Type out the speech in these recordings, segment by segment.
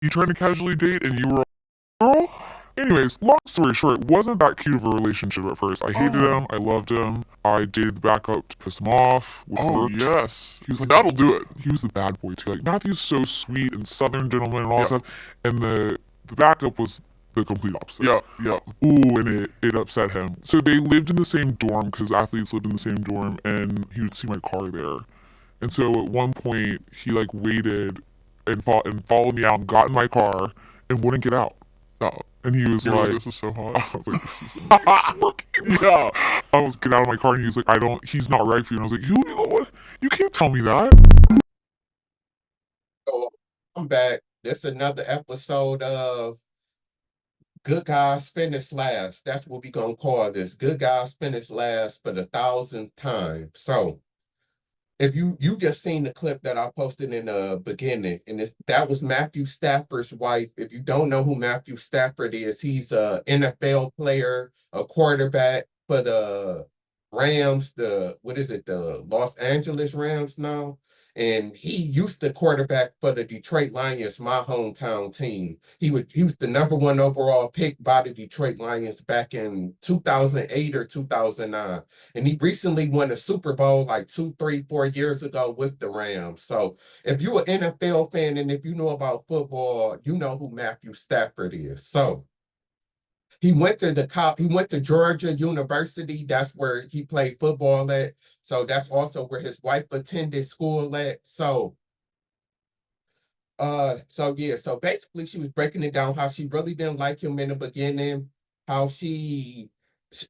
he tried to casually date and you were girl. Anyways, long story short, it wasn't that cute of a relationship at first. I hated him. I loved him. I dated the backup to piss him off, which worked. Yes. He was like, that'll do it. He was the bad boy too. Like, Matthew's so sweet and southern gentleman and all that stuff. And the backup was the complete opposite. Yeah. Ooh, and it upset him. So they lived in the same dorm because athletes lived in the same dorm, and he would see my car there. And so at one point, he like waited and followed me out and got in my car and wouldn't get out. And he was like, "This is so hot." I was like, "This is amazing. It's working." Yeah. I was getting out of my car and he was like, he's not right for you." And I was like, you know what? You can't tell me that. So I'm back. This is another episode of Good Guys Finish Last. That's what we gonna call this. Good Guys Finish Last for the 1,000th time. So if you just seen the clip that I posted in the beginning, and that was Matthew Stafford's wife. If you don't know who Matthew Stafford is, he's a NFL player, a quarterback for the Rams, the what is it, the Los Angeles Rams now. And he used to quarterback for the Detroit Lions, my hometown team. He was the number 1 overall pick by the Detroit Lions back in 2008 or 2009. And he recently won a Super Bowl like 2, 3, 4 years ago with the Rams. So if you're an NFL fan and if you know about football, you know who Matthew Stafford is. So he went to Georgia University. That's where he played football at. So that's also where his wife attended school at. So basically she was breaking it down how she really didn't like him in the beginning, how she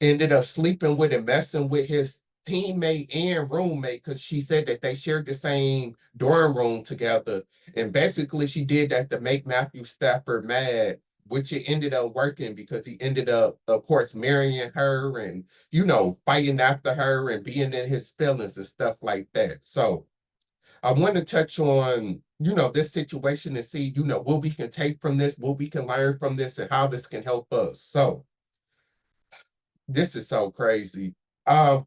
ended up sleeping with and messing with his teammate and roommate because she said that they shared the same dorm room together. And basically she did that to make Matthew Stafford mad, which it ended up working because he ended up, of course, marrying her and, fighting after her and being in his feelings and stuff like that. So I want to touch on, this situation and see, what we can take from this, what we can learn from this, and how this can help us. So this is so crazy.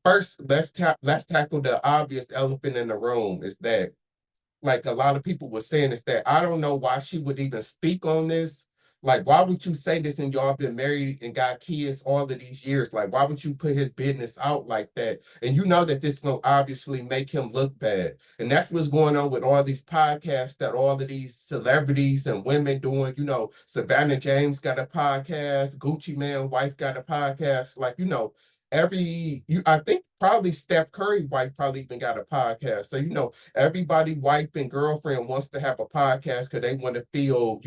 First, let's tackle the obvious elephant in the room. Is that, like a lot of people were saying, is that I don't know why she would even speak on this. Like, why would you say this and y'all been married and got kids all of these years? Like, why would you put his business out like that? And you know that this gonna obviously make him look bad. And that's what's going on with all these podcasts that all of these celebrities and women doing. Savannah James got a podcast, Gucci Man wife got a podcast. Like, I think probably Steph Curry wife probably even got a podcast. So, everybody, wife and girlfriend wants to have a podcast because they want to feel,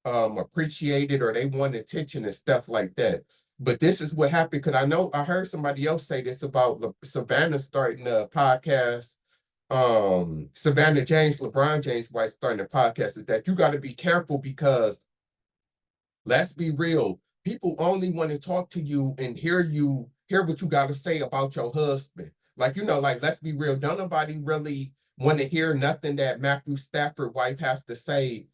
appreciated, or they want attention and stuff like that. But this is what happened because I heard somebody else say this about Savannah starting a podcast. Savannah James, LeBron James' wife, starting a podcast, is that you got to be careful because, let's be real, people only want to talk to you and hear what you got to say about your husband. Like, like, let's be real, don't nobody really want to hear nothing that Matthew Stafford wife has to say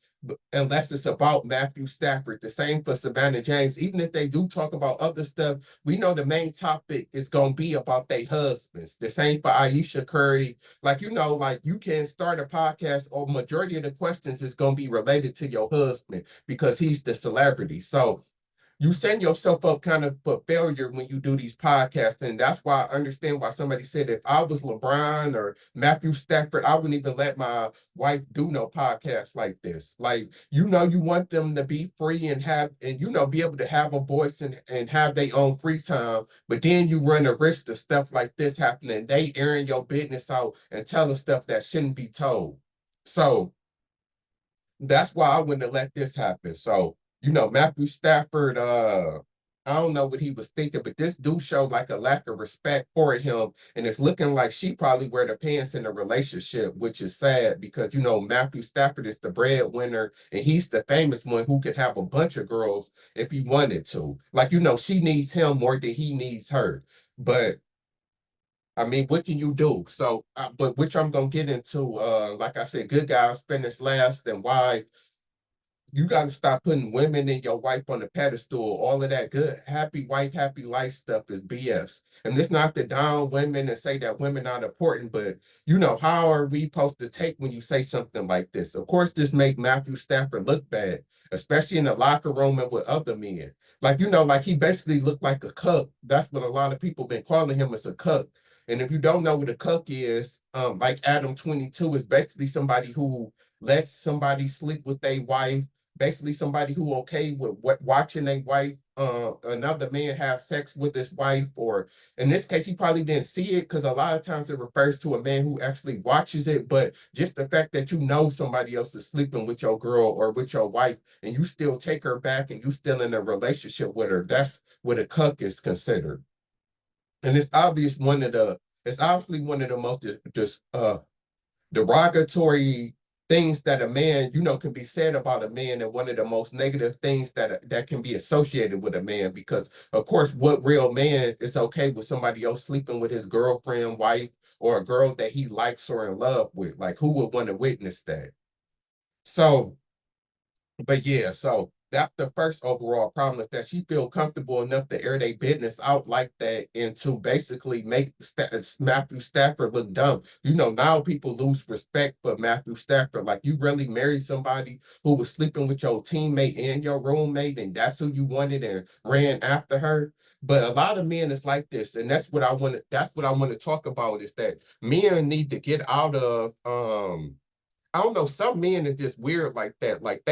unless it's about Matthew Stafford. The same for Savannah James. Even if they do talk about other stuff, we know the main topic is going to be about their husbands. The same for Aisha Curry. Like, like, you can start a podcast or majority of the questions is going to be related to your husband because he's the celebrity. So you send yourself up kind of for failure when you do these podcasts. And that's why I understand why somebody said if I was LeBron or Matthew Stafford, I wouldn't even let my wife do no podcast like this. Like, you want them to be free and be able to have a voice and have their own free time. But then you run a risk of stuff like this happening. They airing your business out and telling stuff that shouldn't be told. So that's why I wouldn't have let this happen. So, Matthew Stafford, I don't know what he was thinking, but this do show like a lack of respect for him. And it's looking like she probably wear the pants in the relationship, which is sad because, Matthew Stafford is the breadwinner and he's the famous one who could have a bunch of girls if he wanted to. Like, she needs him more than he needs her. But I mean, what can you do? So, but which I'm gonna get into. Like I said, Good Guys Finish Last, and why you got to stop putting women and your wife on the pedestal. All of that good, happy wife, happy life stuff is BS. And it's not to down women and say that women aren't important, but how are we supposed to take when you say something like this? Of course, this make Matthew Stafford look bad, especially in the locker room and with other men. Like he basically looked like a cuck. That's what a lot of people been calling him, as a cuck. And if you don't know what a cuck is, like Adam 22 is basically somebody who lets somebody sleep with their wife, basically somebody who okay with watching a wife, another man have sex with his wife, or in this case, he probably didn't see it because a lot of times it refers to a man who actually watches it. But just the fact that somebody else is sleeping with your girl or with your wife, and you still take her back and you still in a relationship with her, that's what a cuck is considered. And it's obviously one of the most just derogatory things that a man, can be said about a man, and one of the most negative things that can be associated with a man. Because of course, what real man is okay with somebody else sleeping with his girlfriend, wife, or a girl that he likes or in love with? Like, who would want to witness that? So, but yeah, so that's the first overall problem, is that she feel comfortable enough to air their business out like that and to basically make Matthew Stafford look dumb. Now people lose respect for Matthew Stafford. Like, you really married somebody who was sleeping with your teammate and your roommate, and that's who you wanted and ran after her. But a lot of men is like this, and that's what I want to talk about, is that men need to get out of I don't know, some men is just weird like that. Like,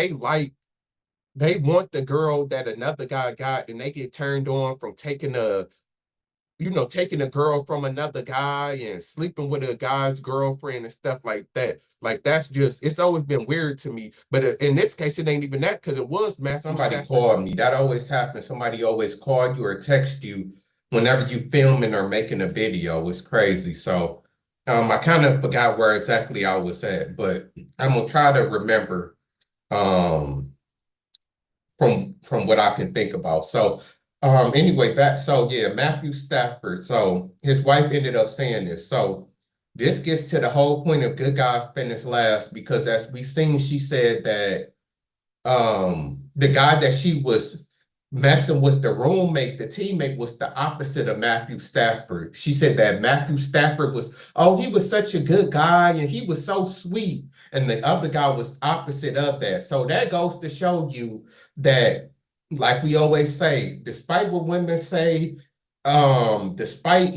they want the girl that another guy got, and they get turned on from taking a girl from another guy and sleeping with a guy's girlfriend and stuff like that. Like, it's always been weird to me. But in this case, it ain't even that, because it was Matthew. Somebody called me. That always happens. Somebody always called you or text you whenever you filming or making a video. It's crazy. So I kind of forgot where exactly I was at, but I'm gonna try to remember um from what I can think about. So anyway, Matthew Stafford. So his wife ended up saying this. So this gets to the whole point of good guys finish last, because as we seen, she said that the guy that she was messing with, the roommate, the teammate, was the opposite of Matthew Stafford. She said that Matthew Stafford he was such a good guy and he was so sweet, and the other guy was opposite of that. So that goes to show you that, like we always say, despite what women say, despite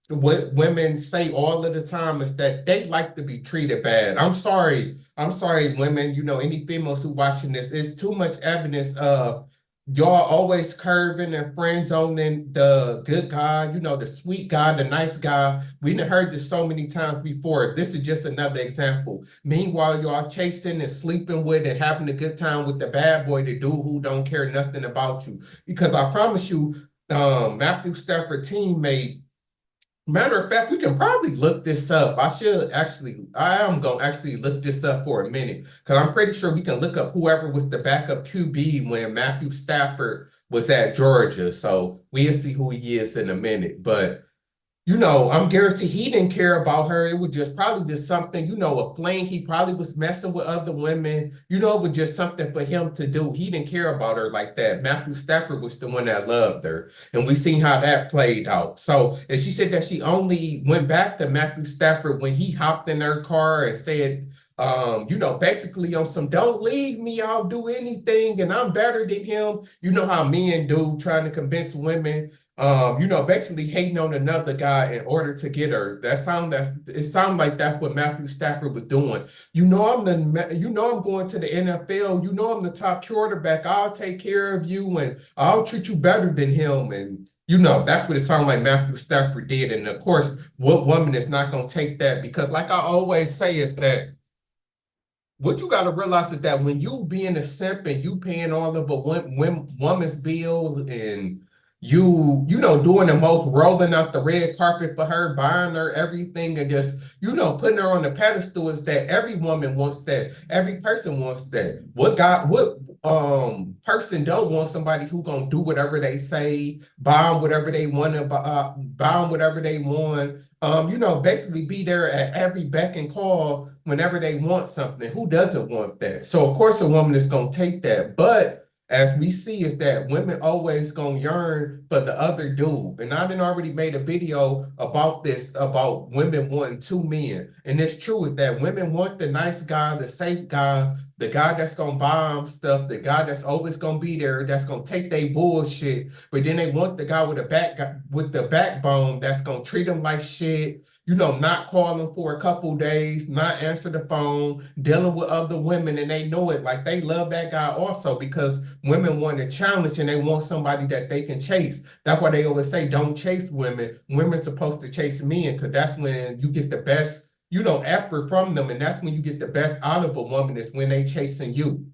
what women say all of the time, is that they like to be treated bad. I'm sorry, women, any females who watching this, it's too much evidence of y'all always curving and friend zoning the good guy, the sweet guy, the nice guy. We done heard this so many times before. This is just another example. Meanwhile, y'all chasing and sleeping with and having a good time with the bad boy, the dude who don't care nothing about you. Because I promise you, Matthew Stafford teammate, matter of fact, we can probably look this up. I am going to actually look this up for a minute, because I'm pretty sure we can look up whoever was the backup QB when Matthew Stafford was at Georgia. So we'll see who he is in a minute. But I'm guaranteed he didn't care about her. It was probably just something, a fling. He probably was messing with other women. It was just something for him to do. He didn't care about her like that. Matthew Stafford was the one that loved her. And we seen how that played out. So, and she said that she only went back to Matthew Stafford when he hopped in her car and said, basically on some, don't leave me, I'll do anything, and I'm better than him. You know how men do, trying to convince women, basically hating on another guy in order to get her. It sounded like that's what Matthew Stafford was doing. I'm going to the NFL. I'm the top quarterback. I'll take care of you and I'll treat you better than him. And that's what it sounded like Matthew Stafford did. And of course, what woman is not going to take that? Because like I always say, is that what you got to realize is that when you being a simp and you paying all of a woman's bills, and you know, doing the most, rolling out the red carpet for her, buying her everything, and just, you know, putting her on the pedestal. Is that every woman wants that, every person wants that. What person don't want somebody who gonna do whatever they say, buy them whatever they want to buy them whatever they want, you know, basically be there at every beck and call whenever they want something. Who doesn't want that? So of course a woman is gonna take that. But as we see, is that women always gonna yearn for the other dude. And I done already made a video about this, about women wanting two men. And it's true, is that women want the nice guy, the safe guy, the guy that's gonna buy them stuff, the guy that's always gonna be there, that's gonna take their bullshit. But then they want the guy with the backbone that's gonna treat them like shit, you know, not call them for a couple days, not answer the phone, dealing with other women, and they know it. Like, they love that guy also, because women want a challenge and they want somebody that they can chase. That's why they always say, don't chase women. Women's supposed to chase men, because that's when you get the best, you know, effort from them. And that's when you get the best out of a woman, is when they chasing you.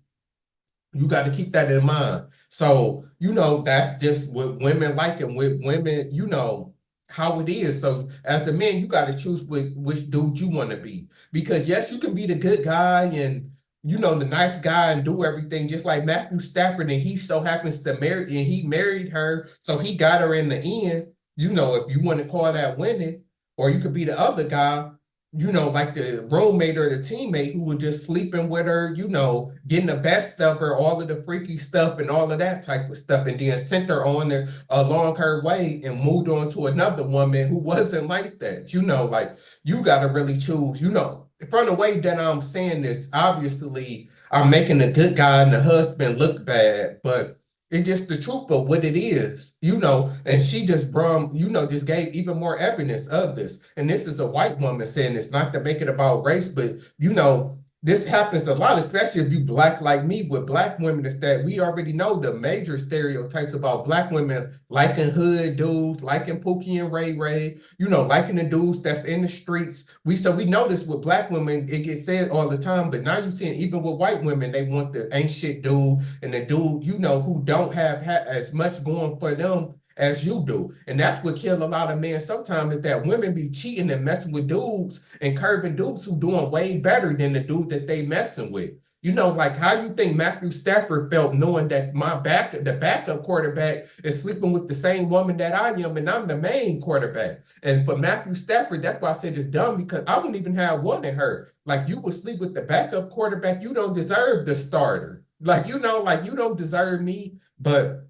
You got to keep that in mind. So, you know, that's just what women like, and with women, you know, how it is. So as a man, you got to choose which dude you want to be. Because yes, you can be the good guy and, you know, the nice guy and do everything just like Matthew Stafford, and he so happens to marry, and he married her, so he got her in the end. You know, if you want to call that winning. Or you could be the other guy, you know, like the roommate or the teammate who was just sleeping with her, you know, getting the best of her, all of the freaky stuff and all of that type of stuff, and then sent her on there along her way and moved on to another woman who wasn't like that. You know, like, you got to really choose, you know. From the way that I'm saying this, obviously I'm making the good guy and the husband look bad, but it's just the truth of what it is, you know. And she just you know, just gave even more evidence of this. And this is a white woman saying this, not to make it about race, but, you know, this happens a lot, especially if you black like me. With black women, is that we already know the major stereotypes about black women: liking hood dudes, liking Pookie and Ray Ray, you know, liking the dudes that's in the streets. So we know this with black women, it gets said all the time. But now you're seeing even with white women, they want the ain't shit dude, and the dude, you know, who don't have as much going for them as you do. And that's what kill a lot of men sometimes, is that women be cheating and messing with dudes and curving dudes who doing way better than the dude that they messing with. You know, like, how you think Matthew Stafford felt knowing that the backup quarterback is sleeping with the same woman that I am, and I'm the main quarterback. And for Matthew Stafford, that's why I said it's dumb, because I wouldn't even have wanted her. Like, you would sleep with the backup quarterback, you don't deserve the starter. Like, you know, like, you don't deserve me. But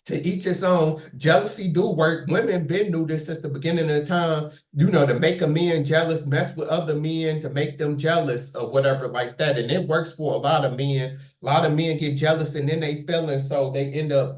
to each his own. Jealousy do work. Women been knew this since the beginning of the time, you know, to make a man jealous, mess with other men to make them jealous or whatever like that. And it works for a lot of men. A lot of men get jealous and then they feeling, so they end up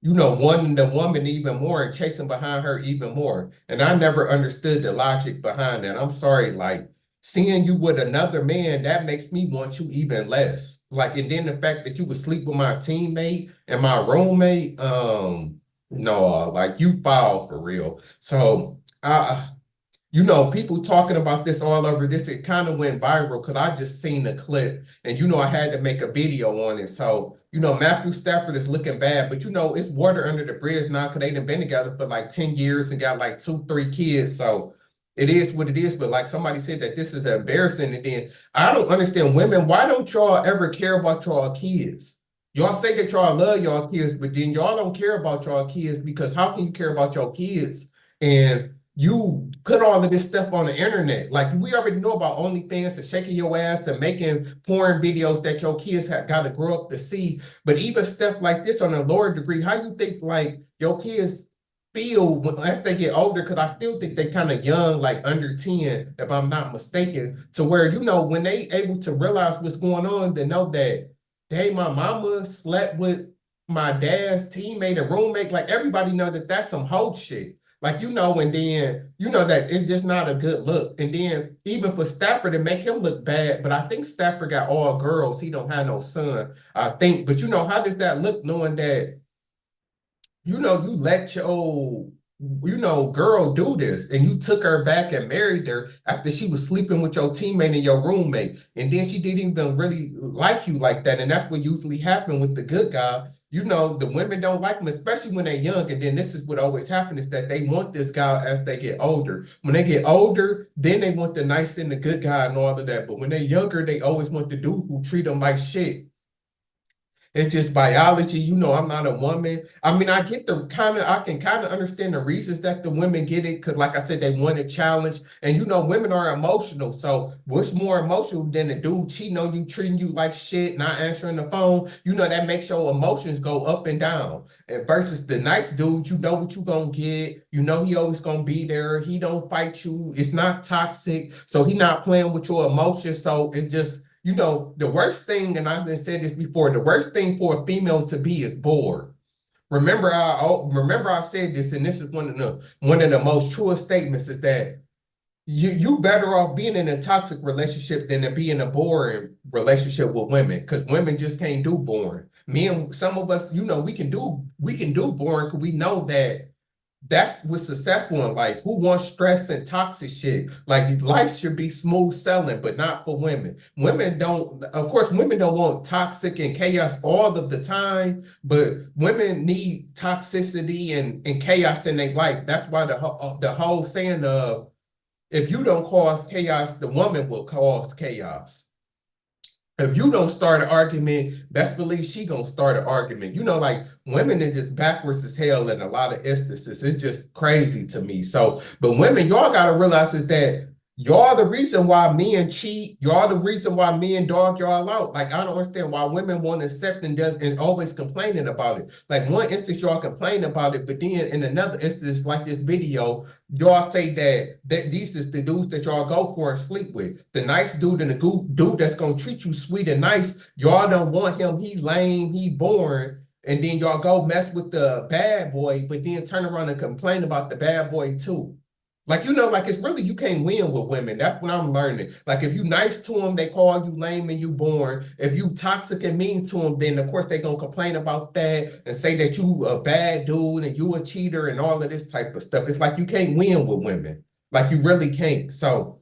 you know, wanting the woman even more and chasing behind her even more. And I never understood the logic behind that. I'm sorry, like, seeing you with another man, that makes me want you even less. Like, and then the fact that you would sleep with my teammate and my roommate, no, like, you foul for real. So you know, people talking about this all over this, it kind of went viral because I just seen the clip, and, you know, I had to make a video on it. So, you know, Matthew Stafford is looking bad, but, you know, it's water under the bridge now, because they done been together for like 10 years and got like 2-3 kids. So it is what it is. But like somebody said, that this is embarrassing. And then I don't understand women. Why don't y'all ever care about y'all kids? Y'all say that y'all love y'all kids, but then y'all don't care about y'all kids, because how can you care about your kids and you put all of this stuff on the internet? Like, we already know about OnlyFans and shaking your ass and making porn videos that your kids have got to grow up to see. But even stuff like this on a lower degree, how you think like your kids feel as they get older? Because I still think they kind of young, like under 10, if I'm not mistaken, to where, you know, when they able to realize what's going on, they know that, hey, my mama slept with my dad's teammate and roommate. Like, everybody know that that's some hoe shit. Like, you know, and then, you know, that it's just not a good look. And then even for Stafford, to make him look bad, but I think Stafford got all girls. He don't have no son, I think. But, you know, how does that look knowing that, you know, you let your girl, do this. And you took her back and married her after she was sleeping with your teammate and your roommate. And then she didn't even really like you like that. And that's what usually happens with the good guy. The women don't like them, especially when they're young. And then this is what always happens is that they want this guy as they get older. When they get older, then they want the nice and the good guy and all of that. But when they're younger, they always want the dude who treat them like shit. It's just biology. I'm not a woman. I mean, I get I can kind of understand the reasons that the women get it. Cause like I said, they want a challenge. And women are emotional. So what's more emotional than a dude cheating on you, treating you like shit, not answering the phone? That makes your emotions go up and down. And versus the nice dude, you know what you gonna get. He always gonna be there. He don't fight you. It's not toxic. So he not playing with your emotions. So it's just, the worst thing, and I've said this before, the worst thing for a female to be is bored. Remember, I said this, and this is one of the most truest statements is that you better off being in a toxic relationship than to be in a boring relationship with women, because women just can't do boring. Me and some of us, we can do boring because we know that that's what's successful in life. Who wants stress and toxic shit? Like, life should be smooth sailing, but not for women. Women don't want toxic and chaos all of the time, but women need toxicity and chaos in their life. That's why the whole saying of, if you don't cause chaos, the woman will cause chaos. If you don't start an argument, best believe she gonna start an argument. Like, women are just backwards as hell in a lot of instances. It's just crazy to me. So, but women, y'all gotta realize is that y'all the reason why men cheat. Y'all the reason why men dog y'all out. Like, I don't understand why women want to accept and always complaining about it. Like, one instance y'all complain about it, but then in another instance, like this video, y'all say that these is the dudes that y'all go for and sleep with. The nice dude and the dude that's gonna treat you sweet and nice, y'all don't want him. He lame, he boring. And then y'all go mess with the bad boy, but then turn around and complain about the bad boy too. Like, like, it's really, you can't win with women. That's what I'm learning. Like, if you nice to them, they call you lame and you boring. If you toxic and mean to them, then of course they gonna complain about that and say that you a bad dude and you a cheater and all of this type of stuff. It's like you can't win with women. Like, you really can't. So,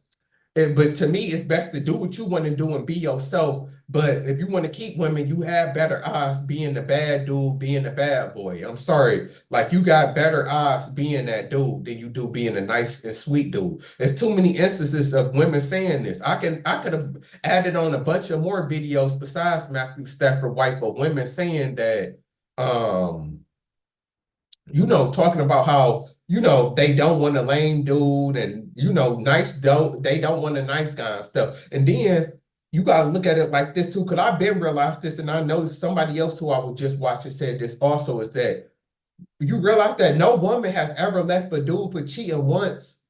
but to me, it's best to do what you want to do and be yourself. But if you want to keep women, you have better odds being the bad dude, being the bad boy. I'm sorry. Like, you got better odds being that dude than you do being a nice and sweet dude. There's too many instances of women saying this. I could have added on a bunch of more videos besides Matthew Stafford White, but women saying that, talking about how, they don't want a lame dude and, nice dope. They don't want a nice guy and stuff. And then you got to look at it like this too, because I've been realized this, and I noticed somebody else who I was just watching said this also, is that you realize that no woman has ever left a dude for cheating once.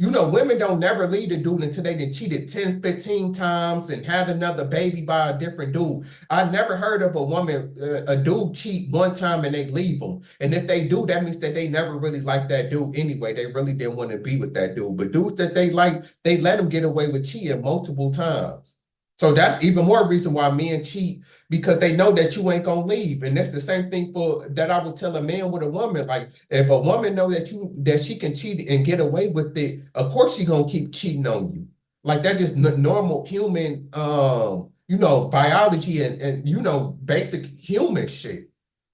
Women don't never leave a dude until they done cheated 10, 15 times and had another baby by a different dude. I never heard of a woman, a dude cheat one time and they leave them. And if they do, that means that they never really liked that dude anyway. They really didn't want to be with that dude. But dudes that they like, they let them get away with cheating multiple times. So that's even more reason why men cheat, because they know that you ain't gonna leave. And that's the same thing that I would tell a man with a woman. Like, if a woman know that she can cheat and get away with it, of course she gonna keep cheating on you. Like, that's just normal human biology and basic human shit.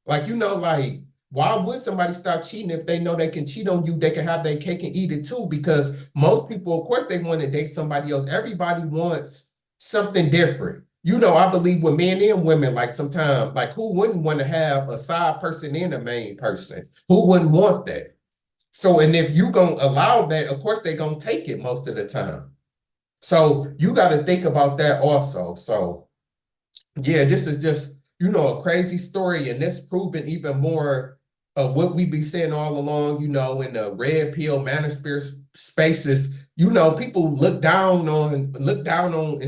Like, like, why would somebody stop cheating if they know they can cheat on you? They can have their cake and eat it too, because most people, of course, they want to date somebody else. Everybody wants something different. I believe with men and women, like, sometimes, like, who wouldn't want to have a side person and a main person? Who wouldn't want that? So, and if you gonna allow that, of course they're gonna take it most of the time. So you got to think about that also. So yeah, this is just, a crazy story, and this proven even more of what we be saying all along, in the red pill manosphere spaces. People look down on and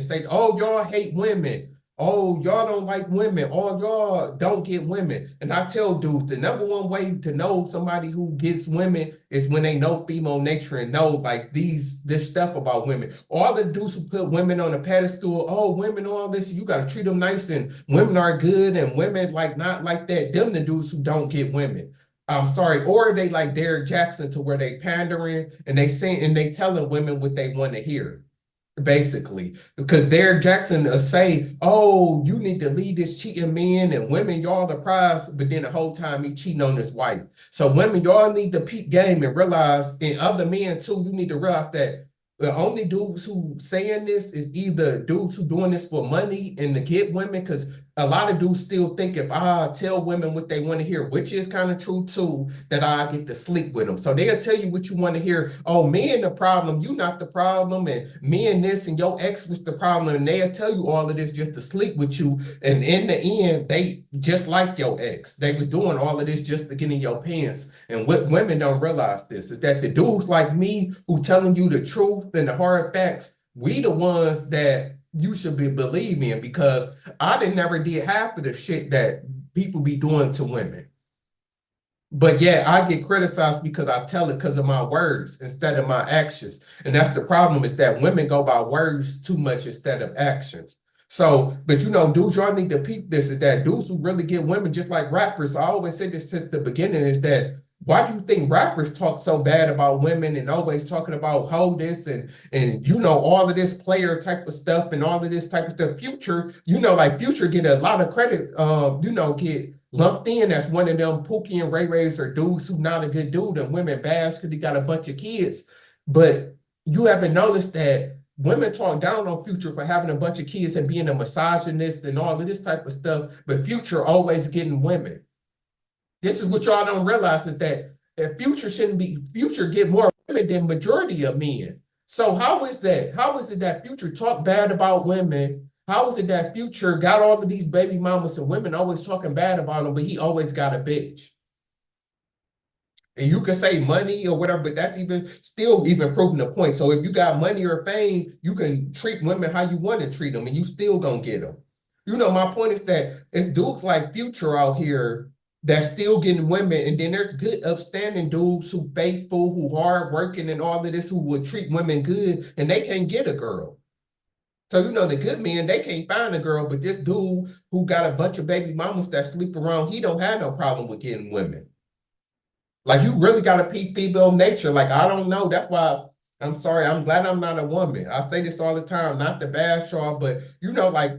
say, oh, y'all hate women. Oh, y'all don't like women. Oh, y'all don't get women. And I tell dudes, the number one way to know somebody who gets women is when they know female nature and know, like, this stuff about women. All the dudes who put women on a pedestal, oh, women, all this, you got to treat them nice, and women are good, and women, like, not like that. Them the dudes who don't get women. I'm sorry, or they like Derek Jackson to where they pandering and they saying and they telling women what they want to hear, basically. Because Derek Jackson say, "Oh, you need to lead this cheating man and women, y'all the prize," but then the whole time he cheating on his wife. So women, y'all need to peep game and realize, and other men too, you need to realize that the only dudes who saying this is either dudes who doing this for money and to get women, because a lot of dudes still think if I tell women what they want to hear, which is kind of true too, that I get to sleep with them. So they'll tell you what you want to hear. Oh, men the problem, you not the problem, and me and this and your ex was the problem, and they'll tell you all of this just to sleep with you. And in the end, they just like your ex. They was doing all of this just to get in your pants. And what women don't realize this is that the dudes like me who telling you the truth and the hard facts, we the ones that you should be believing, because I never did half of the shit that people be doing to women. But yeah, I get criticized because I tell it because of my words instead of my actions. And that's the problem, is that women go by words too much instead of actions. So, but dudes, y'all need to peep this, is that dudes who really get women, just like rappers, I always said this since the beginning, is that why do you think rappers talk so bad about women and always talking about hold this and all of this player type of stuff and all of this type of stuff? Future, like Future get a lot of credit, get lumped in as one of them Pookie and Ray Rays or dudes who not a good dude, and women bash because he got a bunch of kids. But you haven't noticed that women talk down on Future for having a bunch of kids and being a misogynist and all of this type of stuff, but Future always getting women. This is what y'all don't realize, is that Future get more women than majority of men. So how is that? How is it that Future talk bad about women? How is it that Future got all of these baby mamas and women always talking bad about him, but he always got a bitch? And you can say money or whatever, but that's still proving the point. So if you got money or fame, you can treat women how you want to treat them, and you still gonna get them. My point is that it's dudes like Future out here that's still getting women, and then there's good, upstanding dudes who faithful, who hard working, and all of this, who would treat women good, and they can't get a girl. So the good men, they can't find a girl, but this dude who got a bunch of baby mamas that sleep around, he don't have no problem with getting women. Like, you really got to peep female nature. Like, I don't know. That's why I'm sorry. I'm glad I'm not a woman. I say this all the time, not to bash y'all, but like,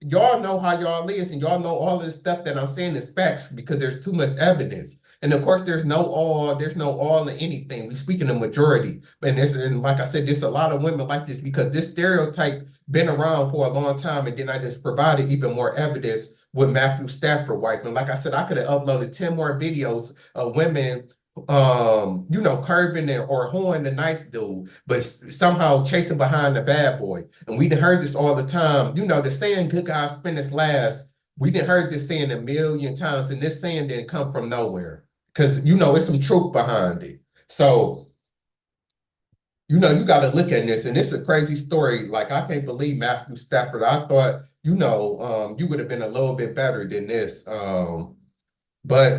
y'all know how y'all is, and y'all know all of the stuff that I'm saying is facts because there's too much evidence. And of course, there's no all in anything. We speak in the majority. And like I said, there's a lot of women like this because this stereotype been around for a long time. And then I just provided even more evidence with Matthew Stafford wife. And like I said, I could have uploaded 10 more videos of women curving or hoeing the nice dude, but somehow chasing behind the bad boy. And we done heard this all the time. The saying good guys finish last. We done heard this saying a million times, and this saying didn't come from nowhere. Because it's some truth behind it. So you got to look at this, and it's a crazy story. Like, I can't believe Matthew Stafford. I thought, you would have been a little bit better than this. But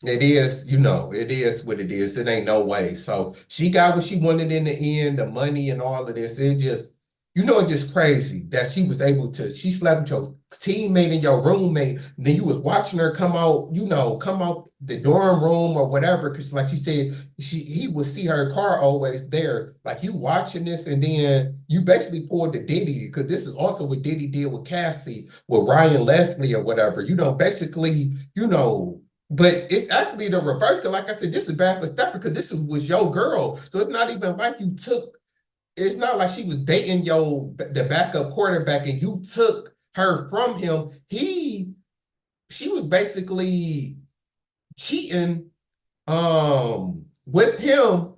it is, it is what it is. It ain't no way. So she got what she wanted in the end, the money and all of this. It just, it's just crazy that she was able to, she slept with your teammate and your roommate. And then you was watching her come out the dorm room or whatever. Cause like she said, he would see her car always there. Like, you watching this, and then you basically pulled the Diddy, because this is also what Diddy did with Cassie, with Ryan Leslie or whatever, basically, but it's actually the reverse. Because like I said, this is bad for Stafford, because this was your girl. So it's not even like it's not like she was dating the backup quarterback and you took her from him. She was basically cheating with him,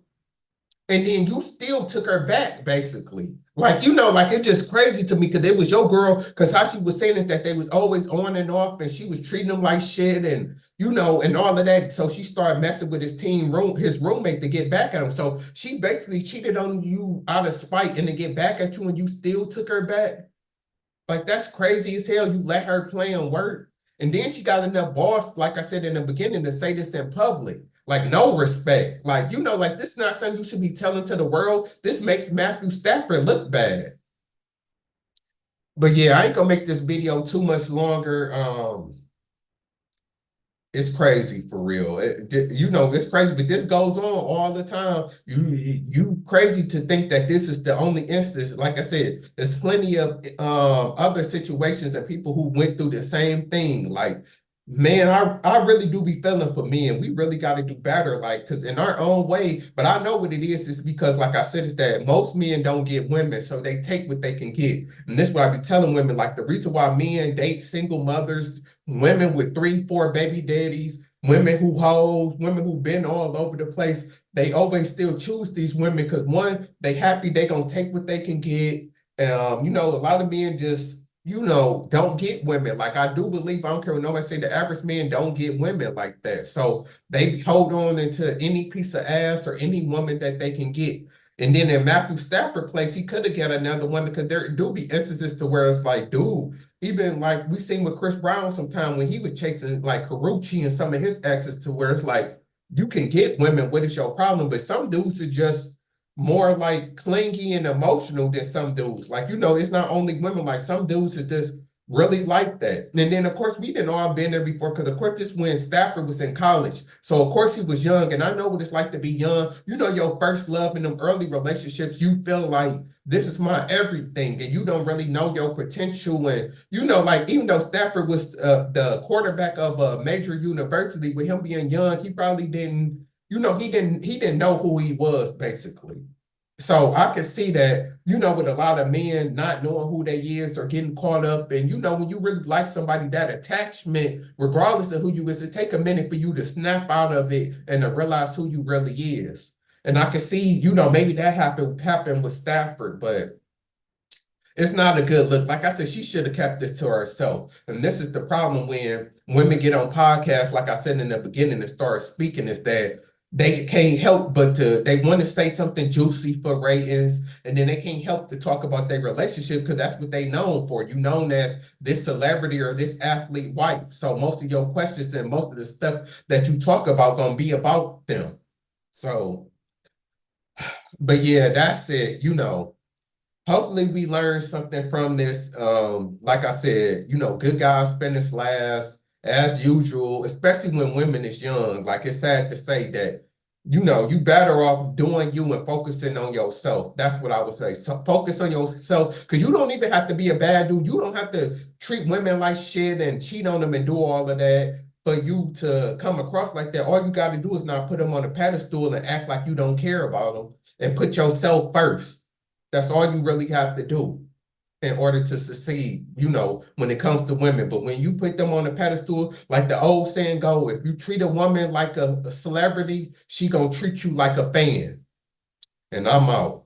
and then you still took her back, basically. Like, like, it's just crazy to me, because it was your girl, because how she was saying is that they was always on and off, and she was treating him like shit, and, and all of that. So she started messing with his roommate to get back at him. So she basically cheated on you out of spite and to get back at you, and you still took her back. Like, that's crazy as hell. You let her play and work. And then she got enough balls, like I said in the beginning, to say this in public. Like, no respect. Like, like, this is not something you should be telling to the world. This makes Matthew Stafford look bad. But yeah, I ain't gonna make this video too much longer. It's crazy for real. You know, it's crazy, but this goes on all the time. You crazy to think that this is the only instance. Like I said, there's plenty of other situations and people who went through the same thing. Like, man, I really do be feeling for men. We really got to do better, like, because in our own way. But I know what it is because, like I said, is that most men don't get women, so they take what they can get. And this is what I be telling women. Like, the reason why men date single mothers, women with 3, 4 baby daddies, women who hold, women who been all over the place, they always still choose these women because one, they happy they gonna take what they can get. You know, a lot of men just, you know, don't get women. Like, I do believe, I don't care what nobody say, the average man don't get women like that. So they hold on into any piece of ass or any woman that they can get. And then in Matthew Stafford place, he could have got another woman because there do be instances to where it's like, dude, even like we seen with Chris Brown sometime when he was chasing like Karuchi and some of his exes, to where it's like, you can get women, what is your problem? But some dudes are just more like clingy and emotional than some dudes. Like, you know, it's not only women, like some dudes are just really like that. And then of course we didn't all been there before, because of course this when Stafford was in college. So of course he was young, and I know what it's like to be young. You know, your first love in them early relationships, you feel like this is my everything, and you don't really know your potential. And you know, like, even though Stafford was the quarterback of a major university, with him being young, he probably didn't, you know, he didn't know who he was, basically. So I can see that, you know, with a lot of men not knowing who they is or getting caught up. And, you know, when you really like somebody, that attachment, regardless of who you is, it take a minute for you to snap out of it and to realize who you really is. And I can see, you know, maybe that happened with Stafford, but it's not a good look. Like I said, she should have kept this to herself. And this is the problem when women get on podcasts, like I said in the beginning, and start speaking, is that they can't help but they want to say something juicy for ratings, and then they can't help to talk about their relationship because that's what they known for. You known as this celebrity or this athlete wife. So most of your questions and most of the stuff that you talk about gonna be about them. So, but yeah, that's it. You know, hopefully we learn something from this. Like I said, you know, good guys finish last as usual, especially when women is young. Like, it's sad to say that, you know, you better off doing you and focusing on yourself. That's what I would say. So focus on yourself, because you don't even have to be a bad dude. You don't have to treat women like shit and cheat on them and do all of that for you to come across like that. All you got to do is not put them on a pedestal and act like you don't care about them, and put yourself first. That's all you really have to do in order to succeed, you know, when it comes to women. But when you put them on a pedestal, like the old saying go, if you treat a woman like a celebrity, she gonna treat you like a fan. And I'm out.